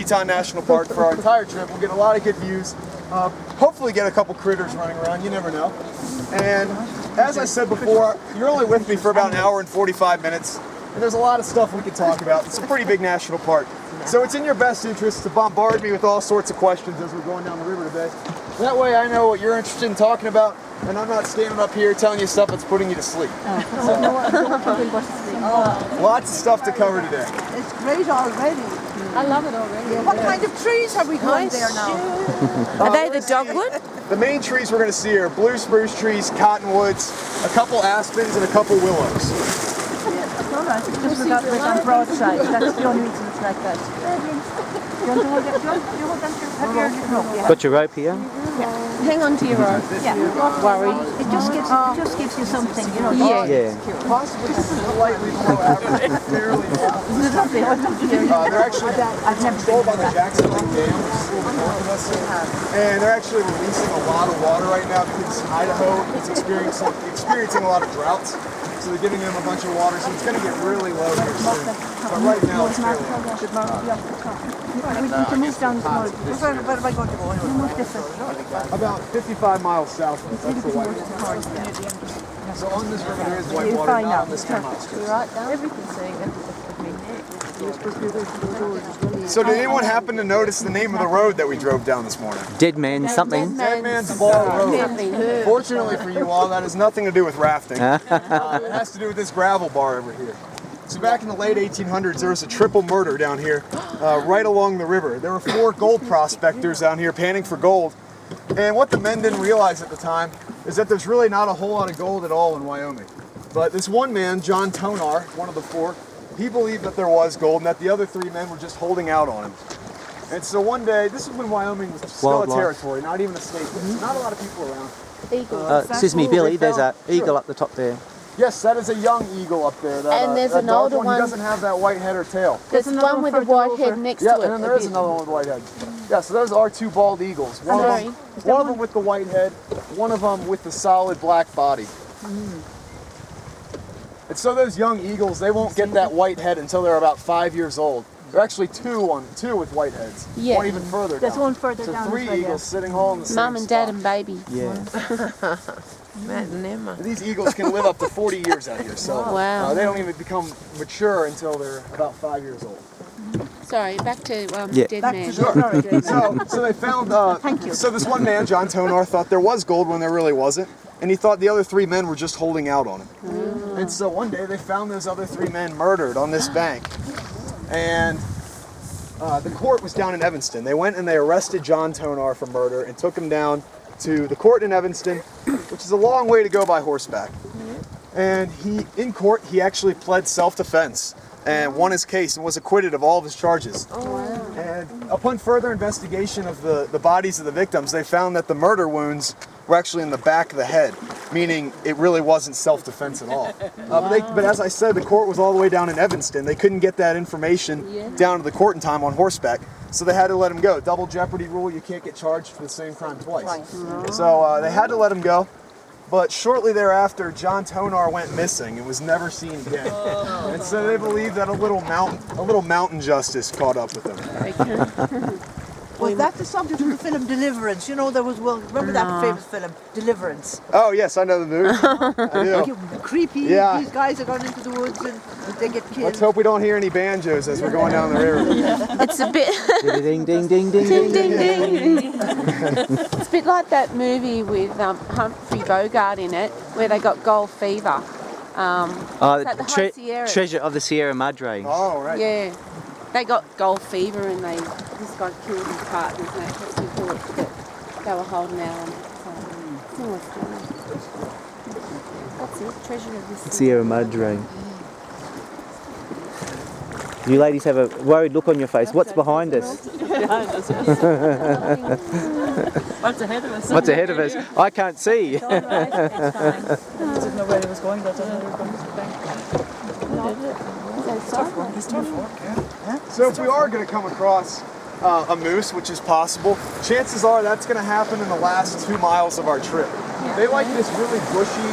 Teton National Park for our entire trip. We'll get a lot of good views. Hopefully get a couple critters running around, you never know. And as I said before, you're only with me for about an hour and 45 minutes. And there's a lot of stuff we could talk about. It's a pretty big national park. So it's in your best interest to bombard me with all sorts of questions as we're going down the river today. That way I know what you're interested in talking about, and I'm not standing up here telling you stuff that's putting you to sleep. Lots of stuff to cover today. It's great already. I love it already. Yeah. What kind of trees have we going there now? Are they the dogwood? The main trees we're going to see are blue spruce trees, cottonwoods, a couple aspens, and a couple willows. Alright, it's just without it on broadside. That's the only reason it's like that. You want to hold that? You want them to have your rope? Yeah. Got your rope here? Hang on to your rope. Yeah. Not worried. It just gives you something, you know. Yeah. Possibly slightly below average, fairly low. They're actually controlled by the Jackson Lake Dam, which is a little north of us. And they're actually releasing a lot of water right now because Idaho is experiencing a lot of droughts. So they're giving them a bunch of water, so it's going to get really low here soon. But right now it's fairly low. We can move down tomorrow. Where am I going to go? Move this way. About 55 miles south of us, that's the Whitewater. So on this river there is whitewater, not on this 10 mile strip. Right now, everything's saying that. So did anyone happen to notice the name of the road that we drove down this morning? Dead man something. Dead Man's Ball Road. Fortunately for you all, that has nothing to do with rafting. It has to do with this gravel bar over here. So back in the late 1800s, there was a triple murder down here, right along the river. There were 4 gold prospectors down here panning for gold. And what the men didn't realize at the time is that there's really not a whole lot of gold at all in Wyoming. But this one man, John Tonar, one of the 4, he believed that there was gold and that the other 3 men were just holding out on him. And so one day, this is when Wyoming was still a territory, not even a state. There's not a lot of people around. Excuse me, Billy, there's an eagle up the top there. Yes, that is a young eagle up there. That, And there's that an dark older one. one. He doesn't have that white head or tail. There's one with a white head next Yeah, to it. and then there is another one with a white head. Yeah, so those are 2 bald eagles. One of them with the white head, one of them with the solid black body. And so those young eagles, they won't get that white head until they're about 5 years old. There are actually 2 with white heads. Yeah. One even further There's down. one further So down. 3 eagles sitting all in the same Mum and Dad spot. and baby. Yeah. Matt and Emma. These eagles can live up to 40 years out here, so Wow. they don't even become mature until they're about 5 years old. Sorry, back to Yeah. Dead Back Man. to the So they found, Thank you. so this one man, John Tonar, thought there was gold when there really wasn't, and he thought the other 3 men were just holding out on him. And so one day they found those other 3 men murdered on this bank, and the court was down in Evanston. They went and they arrested John Tonar for murder and took him down to the court in Evanston, which is a long way to go by horseback. And in court, he actually pled self-defense and won his case and was acquitted of all of his charges. And upon further investigation of the bodies of the victims, they found that the murder wounds were actually in the back of the head, meaning it really wasn't self-defense at all. But as I said, the court was all the way down in Evanston. They couldn't get that information down to the court in time on horseback, so they had to let him go. Double jeopardy rule, you can't get charged for the same crime twice. So they had to let him go. But shortly thereafter, John Tonar went missing and was never seen again. And so they believe that a little mountain justice caught up with him. Was that the subject of the film Deliverance? You know, there was, remember that famous film, Deliverance? Oh yes, I know the movie. I do. Creepy, Yeah. these guys are going into the woods and they get killed. Let's hope we don't hear any banjos as we're going down the river. It's a bit. Ding, ding, ding, ding, Ding, ding, ding, ding. ding. It's a bit like that movie with Humphrey Bogart in it, where they got gold fever. Oh, at the High Sierra. Treasure of the Sierra Madre. Oh right. Yeah, they got gold fever and this guy killed his partners and they thought that they were holding out on it. So, similar story. That's it, Treasure of the Sierra Madre. You ladies have a worried look on your face. What's behind us? What's ahead of us? What's ahead of us? I can't see. I didn't know where he was going, but I thought he was going to the bank. He's tough work, yeah. So if we are going to come across a moose, which is possible, chances are that's going to happen in the last 2 miles of our trip. They like this really bushy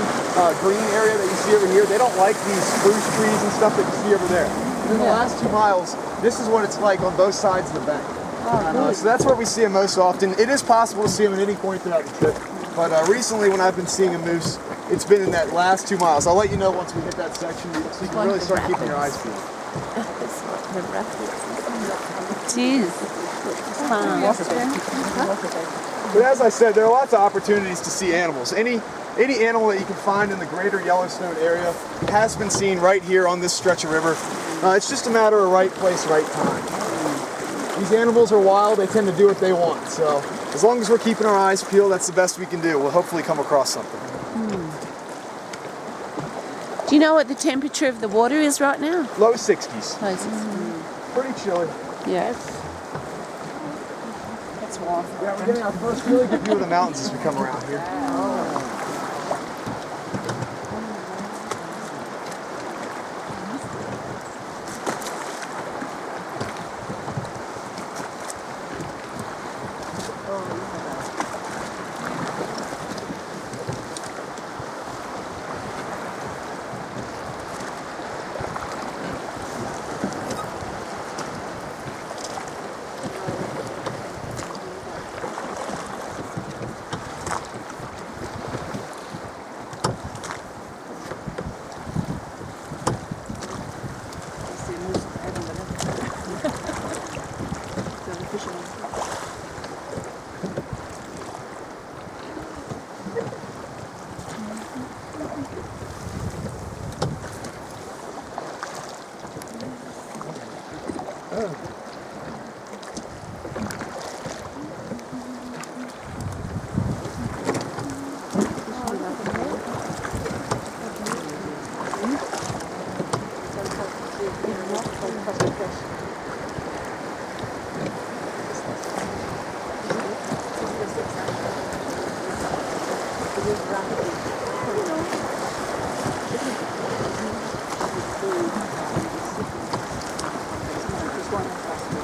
green area that you see over here. They don't like these spruce trees and stuff that you see over there. And in the last 2 miles, this is what it's like on both sides of the bank. So that's where we see them most often. It is possible to see them at any point throughout the trip, but recently when I've been seeing a moose, it's been in that last 2 miles. I'll let you know once we hit that section so you can really start keeping your eyes peeled. It is. But as I said, there are lots of opportunities to see animals. Any animal that you can find in the greater Yellowstone area has been seen right here on this stretch of river. It's just a matter of right place, right time. These animals are wild, they tend to do what they want. So as long as we're keeping our eyes peeled, that's the best we can do. We'll hopefully come across something. Do you know what the temperature of the water is right now? Low 60s. Pretty chilly. Yes. That's warm. Yeah, we're getting our first really good view of the mountains as we come around here.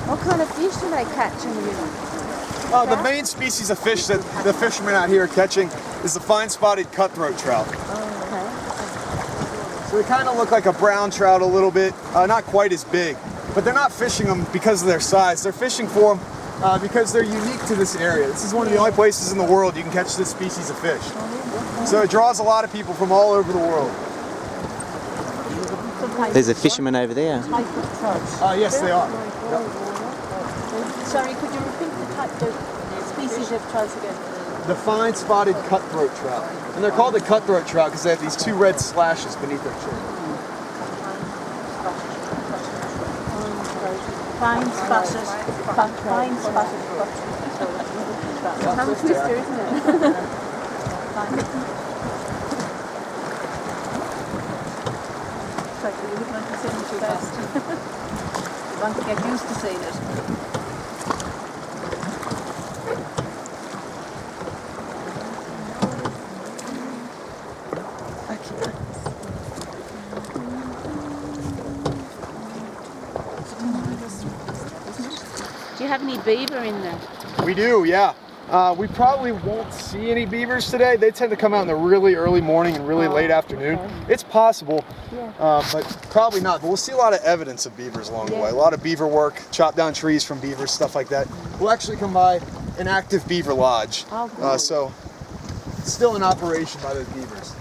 What kind of fish do they catch in the river? The main species of fish that the fishermen out here are catching is the fine-spotted cutthroat trout. So they kind of look like a brown trout a little bit, not quite as big. But they're not fishing them because of their size. They're fishing for them because they're unique to this area. This is one of the only places in the world you can catch this species of fish. So it draws a lot of people from all over the world. There's a fisherman over there. Yes, they are. Yep. Sorry, could you repeat the species of trout again? The fine-spotted cutthroat trout. And they're called the cutthroat trout because they have these two red slashes beneath their chin. Fine spasses. Fine spasses. Tongue twister, isn't it? It's like you wouldn't want to say it too fast. You want to get used to saying it. Do you have any beaver in there? We do, yeah. We probably won't see any beavers today. They tend to come out in the really early morning and really late afternoon. It's possible, but probably not. But we'll see a lot of evidence of beavers along the way. A lot of beaver work, chop down trees from beavers, stuff like that. We'll actually come by an active beaver lodge. So it's still in operation by those beavers.